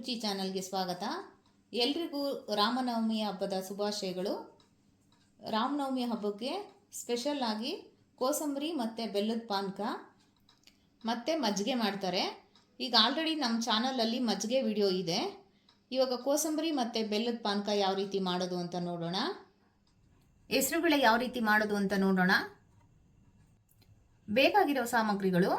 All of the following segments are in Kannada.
ರುಚಿ ಚಾನಲ್ಗೆ ಸ್ವಾಗತ. ಎಲ್ರಿಗೂ ರಾಮನವಮಿ ಹಬ್ಬದ ಶುಭಾಶಯಗಳು. ರಾಮನವಮಿ ಹಬ್ಬಕ್ಕೆ ಸ್ಪೆಷಲ್ ಆಗಿ ಕೋಸಂಬರಿ ಮತ್ತು ಬೆಲ್ಲದ ಪಾನಕ ಮತ್ತು ಮಜ್ಜಿಗೆ ಮಾಡ್ತಾರೆ. ಈಗ ಆಲ್ರೆಡಿ ನಮ್ಮ ಚಾನಲಲ್ಲಿ ಮಜ್ಜಿಗೆ ವಿಡಿಯೋ ಇದೆ. ಇವಾಗ ಕೋಸಂಬರಿ ಮತ್ತು ಬೆಲ್ಲದ ಪಾನಕ ಯಾವ ರೀತಿ ಮಾಡೋದು ಅಂತ ನೋಡೋಣ. ಹೆಸರುಬೇಳೆ ಯಾವ ರೀತಿ ಮಾಡೋದು ಅಂತ ನೋಡೋಣ. ಬೇಕಾಗಿರೋ ಸಾಮಗ್ರಿಗಳು,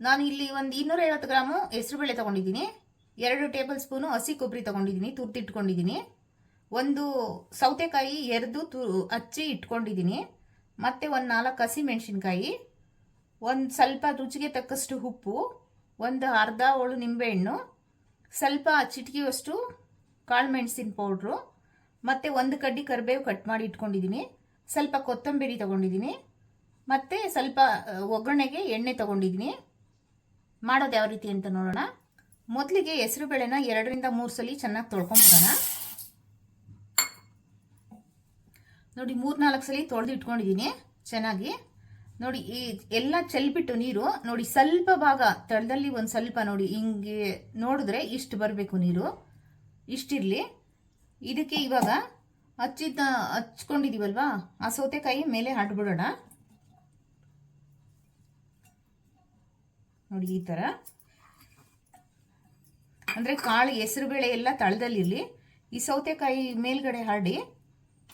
ನಾನು ಇಲ್ಲಿ ಒಂದು 250 ಗ್ರಾಮು ಹೆಸರುಬೇಳೆ ತೊಗೊಂಡಿದ್ದೀನಿ, 2 ಟೇಬಲ್ ಸ್ಪೂನು ಹಸಿ ಕೊಬ್ಬರಿ ತೊಗೊಂಡಿದ್ದೀನಿ, ತುರ್ದಿಟ್ಕೊಂಡಿದ್ದೀನಿ, ಒಂದು ಸೌತೆಕಾಯಿ ಎರೆದು ಹಚ್ಚಿ ಇಟ್ಕೊಂಡಿದ್ದೀನಿ, ಮತ್ತು ಒಂದು 4 ಹಸಿ ಮೆಣಸಿನ್ಕಾಯಿ, ಒಂದು ಸ್ವಲ್ಪ ರುಚಿಗೆ ತಕ್ಕಷ್ಟು ಉಪ್ಪು, ಒಂದು ಅರ್ಧ ಹೋಳು ನಿಂಬೆಹಣ್ಣು, ಸ್ವಲ್ಪ ಚಿಟಿಕೆಯಷ್ಟು ಕಾಳು ಮೆಣಸಿನ ಪೌಡ್ರು, ಮತ್ತು ಒಂದು ಕಡ್ಡಿ ಕರಿಬೇವು ಕಟ್ ಮಾಡಿ ಇಟ್ಕೊಂಡಿದ್ದೀನಿ, ಸ್ವಲ್ಪ ಕೊತ್ತಂಬರಿ ತೊಗೊಂಡಿದ್ದೀನಿ, ಮತ್ತು ಸ್ವಲ್ಪ ಒಗ್ಗರಣೆಗೆ ಎಣ್ಣೆ ತೊಗೊಂಡಿದ್ದೀನಿ. ಮಾಡೋದು ಯಾವ ರೀತಿ ಅಂತ ನೋಡೋಣ. ಮೊದಲಿಗೆ ಹೆಸರುಬೇಳೆನ 2 ರಿಂದ 3 ಸಲ ಚೆನ್ನಾಗಿ ತೊಳ್ಕೊಂಬಿಡೋಣ. ನೋಡಿ 3-4 ಸಲ ತೊಳೆದು ಇಟ್ಕೊಂಡಿದ್ದೀನಿ ಚೆನ್ನಾಗಿ. ನೋಡಿ ಈ ಎಲ್ಲ ಚೆಲ್ಬಿಟ್ಟು ನೀರು ನೋಡಿ, ಸ್ವಲ್ಪ ಭಾಗ ತಳದಲ್ಲಿ ಒಂದು ಸ್ವಲ್ಪ ನೋಡಿ ಹಿಂಗೆ ನೋಡಿದ್ರೆ ಇಷ್ಟು ಬರಬೇಕು ನೀರು, ಇಷ್ಟಿರಲಿ. ಇದಕ್ಕೆ ಇವಾಗ ಹಚ್ಕೊಂಡಿದ್ದೀವಲ್ವಾ ಆ ಸೌತೆಕಾಯಿ ಮೇಲೆ ಹಾಡ್ಬಿಡೋಣ. ನೋಡಿ ಈ ಥರ, ಅಂದರೆ ಕಾಳು ಹೆಸರುಬೇಳೆ ಎಲ್ಲ ತಳದಲ್ಲಿರಲಿ. ಈ ಸೌತೆಕಾಯಿ ಮೇಲ್ಗಡೆ ಹರಡಿ,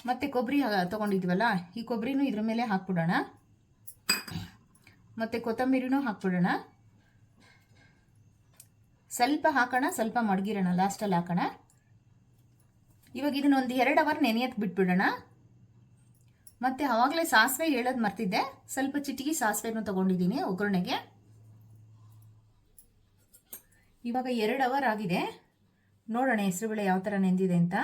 ಮತ್ತು ಕೊಬ್ಬರಿ ತೊಗೊಂಡಿದ್ವಲ್ಲ ಈ ಕೊಬ್ಬರಿನೂ ಇದ್ರ ಮೇಲೆ ಹಾಕ್ಬಿಡೋಣ, ಮತ್ತು ಕೊತ್ತಂಬರಿನೂ ಹಾಕ್ಬಿಡೋಣ. ಸ್ವಲ್ಪ ಹಾಕೋಣ, ಸ್ವಲ್ಪ ಮಡಗಿರೋಣ, ಲಾಸ್ಟಲ್ಲಿ ಹಾಕೋಣ. ಇವಾಗ ಇದನ್ನೊಂದು 2 ಅವರ್ ನೆನೆಯಕ್ಕೆ ಬಿಟ್ಬಿಡೋಣ. ಮತ್ತು ಆವಾಗಲೇ ಸಾಸಿವೆ ಹೇಳೋದು ಮರ್ತಿದ್ದೆ, ಸ್ವಲ್ಪ ಚಿಟಿಕೆ ಸಾಸಿವೆನೂ ತೊಗೊಂಡಿದ್ದೀನಿ ಒಗ್ಗರಣೆಗೆ. ಇವಾಗ 2 ಅವರ್ ಆಗಿದೆ. ನೋಡೋಣ ಹೆಸರುಬೇಳೆ ಯಾವ ಥರ ನೆಂದಿದೆ ಅಂತ.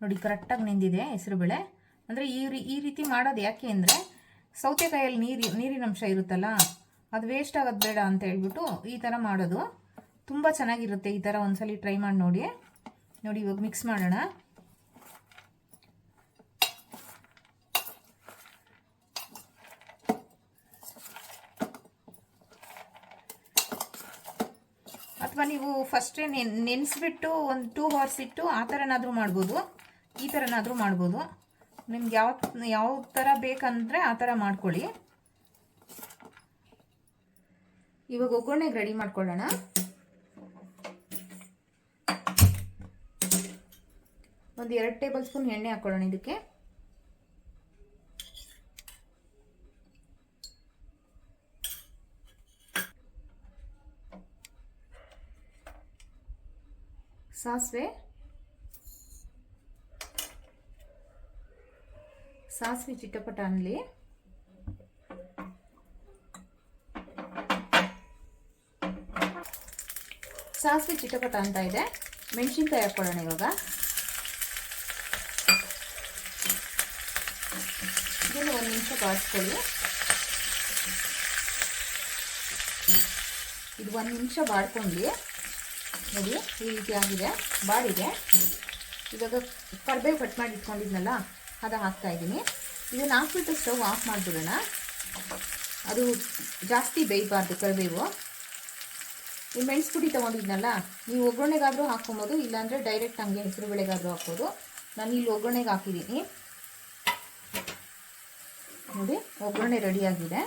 ನೋಡಿ ಕರೆಕ್ಟಾಗಿ ನೆಂದಿದೆ ಹೆಸರುಬೇಳೆ. ಅಂದರೆ ಈ ರೀತಿ ಮಾಡೋದು ಯಾಕೆ ಅಂದರೆ, ಸೌತೆಕಾಯಲ್ಲಿ ನೀರಿನ ಅಂಶ ಇರುತ್ತಲ್ಲ, ಅದು ವೇಸ್ಟ್ ಆಗೋದು ಬೇಡ ಅಂತ ಹೇಳ್ಬಿಟ್ಟು ಈ ಥರ ಮಾಡೋದು. ತುಂಬ ಚೆನ್ನಾಗಿರುತ್ತೆ. ಈ ಥರ ಒಂದ್ಸಲಿ ಟ್ರೈ ಮಾಡಿ ನೋಡಿ. ನೋಡಿ ಇವಾಗ ಮಿಕ್ಸ್ ಮಾಡೋಣ. ಅಥವಾ ನೀವು ಫಸ್ಟೇ ನೆನೆಸ್ಬಿಟ್ಟು ಒಂದು 2 ಅವರ್ಸ್ ಇಟ್ಟು ಆ ಥರನಾದರೂ ಮಾಡ್ಬೋದು, ಈ ಥರನಾದರೂ ಮಾಡ್ಬೋದು. ನಿಮ್ಗೆ ಯಾವ ಥರ ಬೇಕಂದರೆ ಆ ಥರ ಮಾಡ್ಕೊಳ್ಳಿ. ಇವಾಗ ಒಗ್ಗರಣೆಗೆ ರೆಡಿ ಮಾಡ್ಕೊಳ್ಳೋಣ. ಒಂದು 2 ಟೇಬಲ್ ಸ್ಪೂನ್ ಎಣ್ಣೆ ಹಾಕ್ಕೊಳ್ಳೋಣ. ಇದಕ್ಕೆ ಸಾಸಿವೆ ಚಿಟಪಟ ಅನ್ನಲಿ. ಸಾಸಿವೆ ಚಿಟಪಟ ಅಂತ ಇದೆ. ಮೆಣಸಿನ್ಕಾಯಿ ಹಾಕ್ಕೊಳ್ಳೋಣ. ಇವಾಗ ಇದನ್ನು 1 ನಿಮಿಷ ಬಾಡಿಸ್ಕೊಳ್ಳಿ. ಇದು 1 ನಿಮಿಷ ಬಾಡ್ಕೊಂಡ್ಲಿ. ನೋಡಿ ಈ ರೀತಿ ಆಗಿದೆ, ಬಾಡಿಗೆ. ಇವಾಗ ಕರಿಬೇವು ಕಟ್ ಮಾಡಿ ಇಟ್ಕೊಂಡಿದ್ನಲ್ಲ ಅದು ಹಾಕ್ತಾ ಇದ್ದೀನಿ. ಇದನ್ನು ಹಾಕ್ಬಿಟ್ಟು ಸ್ಟವ್ ಆಫ್ ಮಾಡಿಬಿಡೋಣ. ಅದು ಜಾಸ್ತಿ ಬೇಯಬಾರ್ದು ಕರಿಬೇವು. ಈ ಮೆಣಸು ಪುಡಿ ತೊಗೊಂಡಿದ್ನಲ್ಲ, ನೀವು ಒಗ್ಗರಣೆಗಾದರೂ ಹಾಕ್ಕೊಬೋದು, ಇಲ್ಲಾಂದರೆ ಡೈರೆಕ್ಟ್ ಹಂಗೆ ಹೆಸರುಬೇಳೆಗಾದರೂ ಹಾಕ್ಬೋದು. ನಾನು ಇಲ್ಲಿ ಒಗ್ಗರಣೆಗೆ ಹಾಕಿದ್ದೀನಿ. ನೋಡಿ ಒಗ್ಗರಣೆ ರೆಡಿಯಾಗಿದೆ.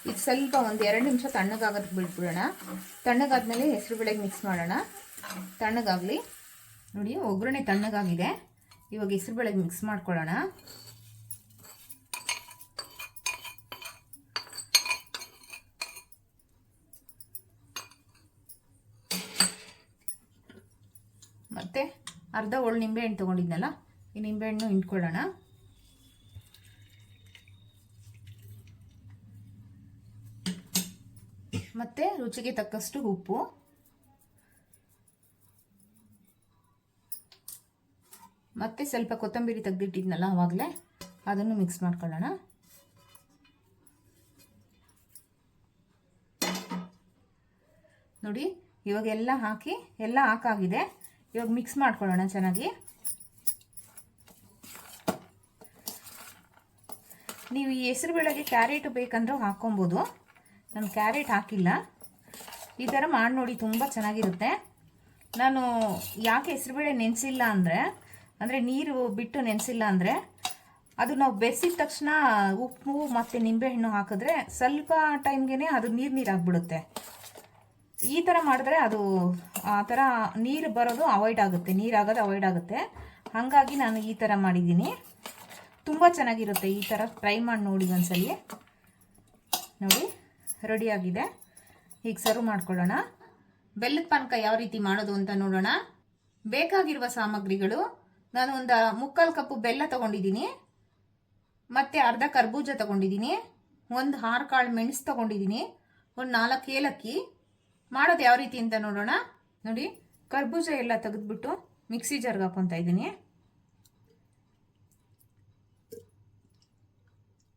ಇದು ಸ್ವಲ್ಪ ಒಂದು 2 ನಿಮಿಷ ತಣ್ಣಗಾಗೋದಕ್ಕೆ ಬಿಟ್ಬಿಡೋಣ. ತಣ್ಣಗಾದ್ಮೇಲೆ ಹೆಸರುಬೇಳೆಗೆ ಮಿಕ್ಸ್ ಮಾಡೋಣ. ತಣ್ಣಗಾಗಲಿ. ನೋಡಿ ಒಗ್ಗರಣೆ ತಣ್ಣಗಾಗಿದೆ. ಇವಾಗ ಹೆಸರುಬೇಳೆಗೆ ಮಿಕ್ಸ್ ಮಾಡ್ಕೊಳ್ಳೋಣ. ಮತ್ತು ಅರ್ಧ ಹೋಳು ನಿಂಬೆಹಣ್ಣು ತೊಗೊಂಡಿದ್ನಲ್ಲ, ಈ ನಿಂಬೆಹಣ್ಣು ಹಿಂಡ್ಕೊಳ್ಳೋಣ. ಮತ್ತು ರುಚಿಗೆ ತಕ್ಕಷ್ಟು ಉಪ್ಪು, ಮತ್ತು ಸ್ವಲ್ಪ ಕೊತ್ತಂಬರಿ ತೆಗೆದಿಟ್ಟಿದ್ನಲ್ಲ ಆವಾಗಲೇ, ಅದನ್ನು ಮಿಕ್ಸ್ ಮಾಡ್ಕೊಳ್ಳೋಣ. ನೋಡಿ ಇವಾಗ ಎಲ್ಲ ಹಾಕಾಗಿದೆ. ಇವಾಗ ಮಿಕ್ಸ್ ಮಾಡ್ಕೊಳ್ಳೋಣ ಚೆನ್ನಾಗಿ. ನೀವು ಈ ಹೆಸರುಬೇಳೆಗೆ ಕ್ಯಾರೆಟ್ ಬೇಕಂದ್ರೂ ಹಾಕ್ಕೊಬೋದು. ನಾನು ಕ್ಯಾರೆಟ್ ಹಾಕಿಲ್ಲ. ಈ ಥರ ಮಾಡಿ ನೋಡಿ, ತುಂಬ ಚೆನ್ನಾಗಿರುತ್ತೆ. ನಾನು ಯಾಕೆ ಹೆಸರುಬೇಳೆ ನೆನೆಸಿಲ್ಲ ಅಂದರೆ ನೀರು ಬಿಟ್ಟು ನೆನೆಸಿಲ್ಲ ಅಂದರೆ ಅದು ನಾವು ಬೆರೆಸಿದ ತಕ್ಷಣ ಉಪ್ಪು ಮತ್ತು ನಿಂಬೆಹಣ್ಣು ಹಾಕಿದ್ರೆ ಸ್ವಲ್ಪ ಟೈಮ್ಗೆ ಅದು ನೀರಾಗ್ಬಿಡುತ್ತೆ. ಈ ಥರ ಮಾಡಿದ್ರೆ ಅದು ಆ ಥರ ನೀರು ಬರೋದು ಅವಾಯ್ಡ್ ಆಗುತ್ತೆ, ನೀರಾಗೋದು ಅವಾಯ್ಡ್ ಆಗುತ್ತೆ. ಹಾಗಾಗಿ ನಾನು ಈ ಥರ ಮಾಡಿದ್ದೀನಿ. ತುಂಬ ಚೆನ್ನಾಗಿರುತ್ತೆ. ಈ ಥರ ಟ್ರೈ ಮಾಡಿ ನೋಡಿ ಒಂದ್ಸಲಿ. ನೋಡಿ ರೆಡಿಯಾಗಿದೆ. ಈಗ ಸರ್ವ್ ಮಾಡ್ಕೊಳ್ಳೋಣ. ಬೆಲ್ಲದ ಪಾನಕ ಯಾವ ರೀತಿ ಮಾಡೋದು ಅಂತ ನೋಡೋಣ. ಬೇಕಾಗಿರುವ ಸಾಮಗ್ರಿಗಳು, ನಾನು ಒಂದು 3/4 ಕಪ್ಪು ಬೆಲ್ಲ ತಗೊಂಡಿದ್ದೀನಿ, ಮತ್ತು ಅರ್ಧ ಕರ್ಬೂಜ ತಗೊಂಡಿದ್ದೀನಿ, ಒಂದು 6 ಕಾಳು ಮೆಣಸು ತಗೊಂಡಿದ್ದೀನಿ, ಒಂದು 4 ಏಲಕ್ಕಿ. ಮಾಡೋದು ಯಾವ ರೀತಿ ಅಂತ ನೋಡೋಣ. ನೋಡಿ, ಕರ್ಬೂಜ ಎಲ್ಲ ತೆಗೆದ್ಬಿಟ್ಟು ಮಿಕ್ಸಿ ಜಾರ್ಗೆ ಹಾಕೊತಾ ಇದ್ದೀನಿ.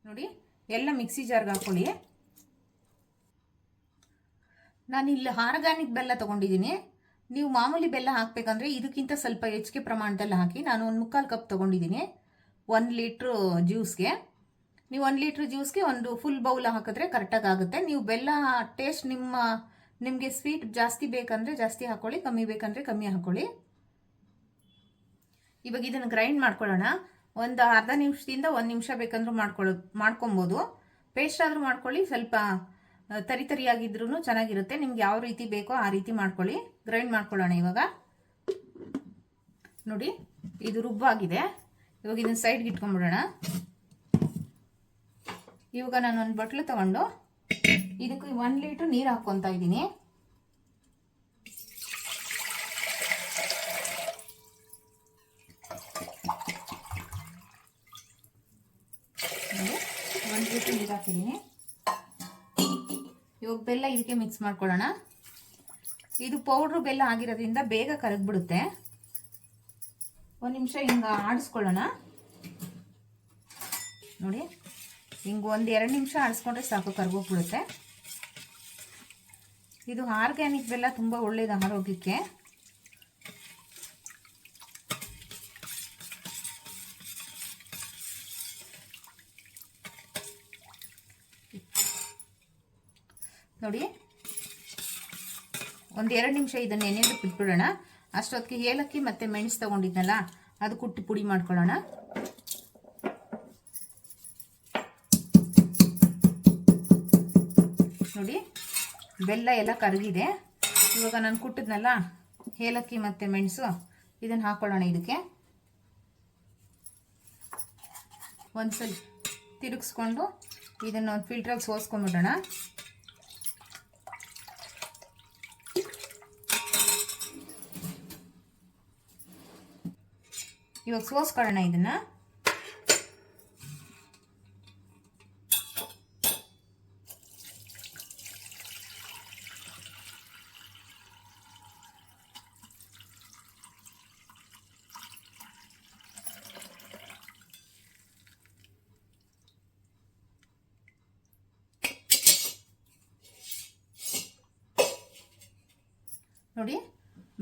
ನೋಡಿ, ಎಲ್ಲ ಮಿಕ್ಸಿ ಜಾರ್ಗೆ ಹಾಕೊಳ್ಳಿ. ನಾನಿಲ್ಲಿ ಆರ್ಗ್ಯಾನಿಕ್ ಬೆಲ್ಲ ತೊಗೊಂಡಿದ್ದೀನಿ. ನೀವು ಮಾಮೂಲಿ ಬೆಲ್ಲ ಹಾಕಬೇಕಂದ್ರೆ ಇದಕ್ಕಿಂತ ಸ್ವಲ್ಪ ಹೆಚ್ಚಿಗೆ ಪ್ರಮಾಣದಲ್ಲಿ ಹಾಕಿ. ನಾನು ಒಂದು 3/4 ಕಪ್ ತೊಗೊಂಡಿದ್ದೀನಿ 1 ಲೀಟ್ರು ಜ್ಯೂಸ್ಗೆ. ನೀವು 1 ಲೀಟ್ರ್ ಜ್ಯೂಸ್ಗೆ ಒಂದು ಫುಲ್ ಬೌಲ್ ಹಾಕಿದ್ರೆ ಕರೆಕ್ಟಾಗಿ ಆಗುತ್ತೆ. ನೀವು ಬೆಲ್ಲ ಟೇಸ್ಟ್ ನಿಮಗೆ ಸ್ವೀಟ್ ಜಾಸ್ತಿ ಬೇಕಂದರೆ ಜಾಸ್ತಿ ಹಾಕ್ಕೊಳ್ಳಿ, ಕಮ್ಮಿ ಬೇಕಂದರೆ ಕಮ್ಮಿ ಹಾಕ್ಕೊಳ್ಳಿ. ಇವಾಗ ಇದನ್ನು ಗ್ರೈಂಡ್ ಮಾಡ್ಕೊಳ್ಳೋಣ. ಒಂದು ಅರ್ಧ ನಿಮಿಷದಿಂದ 1 ನಿಮಿಷ ಬೇಕಂದ್ರೂ ಮಾಡ್ಕೊಬೋದು. ಪೇಸ್ಟ್ ಆದರೂ ಮಾಡ್ಕೊಳ್ಳಿ, ಸ್ವಲ್ಪ ತರಿಯಾಗಿದ್ರೂ ಚೆನ್ನಾಗಿರುತ್ತೆ. ನಿಮ್ಗೆ ಯಾವ ರೀತಿ ಬೇಕೋ ಆ ರೀತಿ ಮಾಡ್ಕೊಳ್ಳಿ. ಗ್ರೈಂಡ್ ಮಾಡ್ಕೊಳ್ಳೋಣ ಇವಾಗ. ನೋಡಿ, ಇದು ರುಬ್ಬಾಗಿದೆ. ಇವಾಗ ಇದನ್ನ ಸೈಡ್ಗೆ ಇಟ್ಕೊಂಡ್ಬಿಡೋಣ. ಇವಾಗ ನಾನು ಒಂದು ಬಟ್ಲು ತಗೊಂಡು ಇದಕ್ಕೆ 1 ಲೀಟ್ರ್ ನೀರು ಹಾಕ್ಕೊತಾ ಇದ್ದೀನಿ. ನೋಡಿ, 1 ಲೀಟ್ರ್ ನೀರು ಹಾಕಿದ್ದೀನಿ. ಇವಾಗ ಬೆಲ್ಲ ಇದಕ್ಕೆ ಮಿಕ್ಸ್ ಮಾಡ್ಕೊಳ್ಳೋಣ. ಇದು ಪೌಡ್ರು ಬೆಲ್ಲ ಆಗಿರೋದ್ರಿಂದ ಬೇಗ ಕರಗ್ಬಿಡುತ್ತೆ. 1 ನಿಮಿಷ ಹಿಂಗೆ ಆಡಿಸ್ಕೊಳ್ಳೋಣ. ನೋಡಿ, ಹಿಂಗೆ 1-2 ನಿಮಿಷ ಆಡಿಸ್ಕೊಂಡ್ರೆ ಸಾಕು, ಕರ್ಗೋಗ್ಬಿಡುತ್ತೆ. ಇದು ಆರ್ಗ್ಯಾನಿಕ್ ಬೆಲ್ಲ, ತುಂಬ ಒಳ್ಳೆಯದು ಆರೋಗ್ಯಕ್ಕೆ. ನೋಡಿ, 1-2 ನಿಮಿಷ ಇದನ್ನು ನೆನೆಯೋದಕ್ಕೆ ಬಿಟ್ಬಿಡೋಣ. ಅಷ್ಟೊತ್ತಿಗೆ ಏಲಕ್ಕಿ ಮತ್ತು ಮೆಣಸು ತಗೊಂಡಿದ್ನಲ್ಲ ಅದು ಕುಟ್ಟಿ ಪುಡಿ ಮಾಡ್ಕೊಳ್ಳೋಣ. ನೋಡಿ, ಬೆಲ್ಲ ಎಲ್ಲ ಕರಗಿದೆ. ಇವಾಗ ನಾನು ಕುಟ್ಟಿದ್ನಲ್ಲ ಏಲಕ್ಕಿ ಮತ್ತು ಮೆಣಸು, ಇದನ್ನು ಹಾಕ್ಕೊಳ್ಳೋಣ. ಇದಕ್ಕೆ ಒಂದ್ಸಲಿ ತಿರುಗಿಸ್ಕೊಂಡು ಇದನ್ನು ಒಂದು ಫಿಲ್ಟ್ರಲ್ಲಿ ಸೋಸ್ಕೊಂಡ್ಬಿಡೋಣ. ಇವಾಗ ಸೋಸ್ಕೊಳ್ಳೋಣ ಇದನ್ನ. ನೋಡಿ,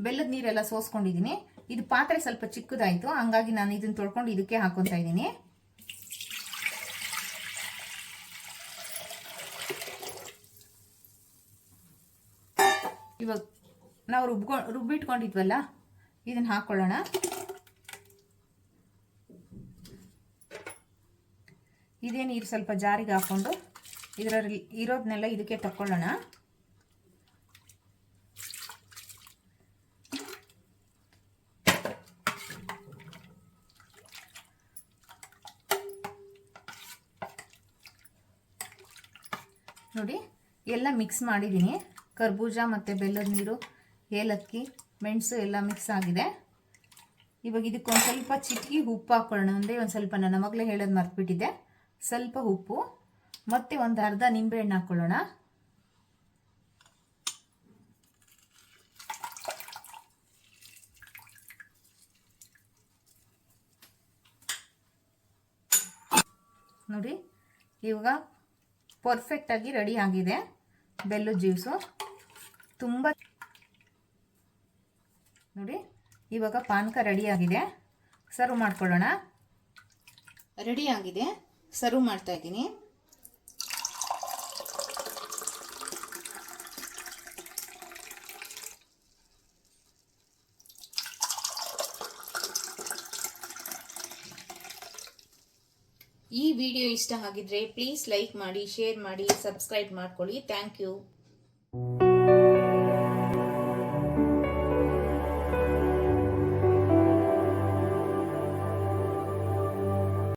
ಬೆಲ್ಲದ ನೀರೆಲ್ಲ ಸೋಸ್ಕೊಂಡಿದ್ದೀನಿ. ಇದು ಪಾತ್ರೆ ಸ್ವಲ್ಪ ಚಿಕ್ಕದಾಯಿತು, ಹಂಗಾಗಿ ನಾನು ಇದನ್ನು ತೊಳ್ಕೊಂಡು ಇದಕ್ಕೆ ಹಾಕೊತಾ ಇದ್ದೀನಿ. ಇವಾಗ ನಾವು ರುಬ್ಬಿಟ್ಕೊಂಡಿದ್ವಲ್ಲ ಇದನ್ನು ಹಾಕ್ಕೊಳ್ಳೋಣ. ಇದೇ ನೀರು ಸ್ವಲ್ಪ ಜಾರಿಗೆ ಹಾಕ್ಕೊಂಡು ಇದರಲ್ಲಿ ಇರೋದನ್ನೆಲ್ಲ ಇದಕ್ಕೆ ತಕ್ಕೊಳ್ಳೋಣ. ನೋಡಿ, ಎಲ್ಲ ಮಿಕ್ಸ್ ಮಾಡಿದ್ದೀನಿ. ಕರ್ಬೂಜ ಮತ್ತು ಬೆಲ್ಲದ ನೀರು, ಏಲಕ್ಕಿ, ಮೆಣಸು ಎಲ್ಲ ಮಿಕ್ಸ್ ಆಗಿದೆ. ಇವಾಗ ಇದಕ್ಕೊಂದು ಸ್ವಲ್ಪ ಚಿಟಿಕೆ ಉಪ್ಪು ಹಾಕ್ಕೊಳ್ಳೋಣ. ಒಂದು ಸ್ವಲ್ಪ ನನ್ನ ಮಗಳೇ ಹೇಳೋದು ಮರ್ತ್ಬಿಟ್ಟಿದ್ದೆ. ಸ್ವಲ್ಪ ಉಪ್ಪು ಮತ್ತು ಒಂದು ಅರ್ಧ ನಿಂಬೆಹಣ್ಣು ಹಾಕ್ಕೊಳ್ಳೋಣ. ನೋಡಿ, ಇವಾಗ ಪರ್ಫೆಕ್ಟಾಗಿ ರೆಡಿ ಆಗಿದೆ ಬೆಲ್ಲದ ಜ್ಯೂಸು. ತುಂಬ ನೋಡಿ, ಇವಾಗ ಪಾನಕ ರೆಡಿಯಾಗಿದೆ. ಸರ್ವ್ ಮಾಡ್ಕೊಳ್ಳೋಣ. ರೆಡಿಯಾಗಿದೆ, ಸರ್ವ್ ಮಾಡ್ತಾ ಇದ್ದೀನಿ. ಈ ವಿಡಿಯೋ ಇಷ್ಟ ಆಗಿದ್ರೆ ಪ್ಲೀಸ್ ಲೈಕ್ ಮಾಡಿ, ಶೇರ್ ಮಾಡಿ, ಸಬ್ಸ್ಕ್ರೈಬ್ ಮಾಡ್ಕೊಳ್ಳಿ. Thank you.